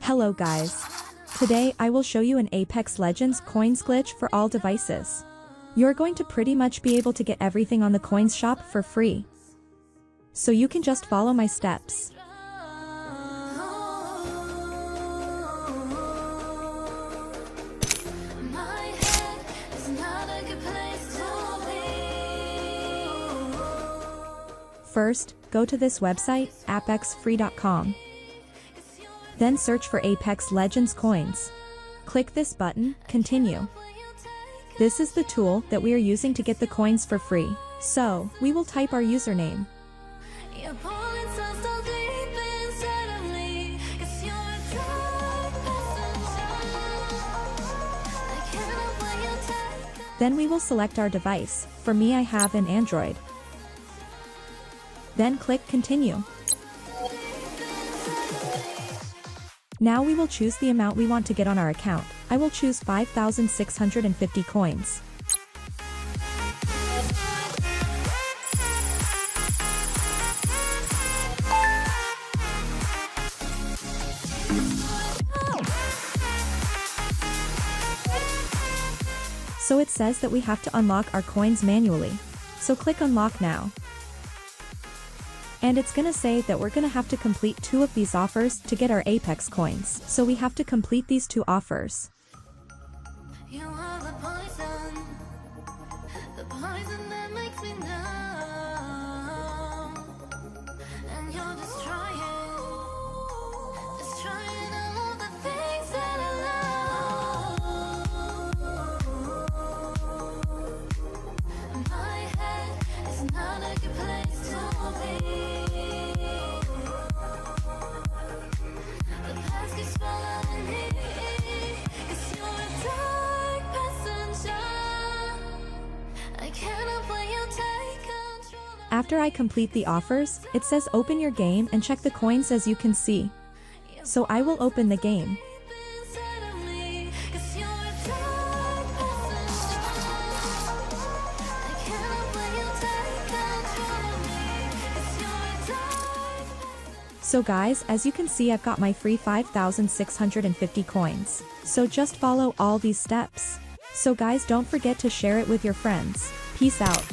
Hello guys. Today I will show you an Apex Legends coins glitch for all devices. You're going to pretty much be able to get everything on the coins shop for free. So you can just follow my steps. First, go to this website, apexfree.com. Then search for Apex Legends coins. Click this button, continue. This is the tool that we are using to get the coins for free. So, we will type our username. Then we will select our device. For me, I have an Android. Then click continue. Now we will choose the amount we want to get on our account. I will choose 5,650 coins. So it says that we have to unlock our coins manually. So click unlock now. And it's gonna say that we're gonna have to complete 2 of these offers to get our Apex coins. So we have to complete these 2 offers. You are the poison that makes me numb, and you're destroying all of the things that I love. My head is not a good place to be. After I complete the offers, it says open your game and check the coins as you can see. So I will open the game. So guys, as you can see, I've got my free 5,650 coins. So just follow all these steps. So guys, don't forget to share it with your friends. Peace out.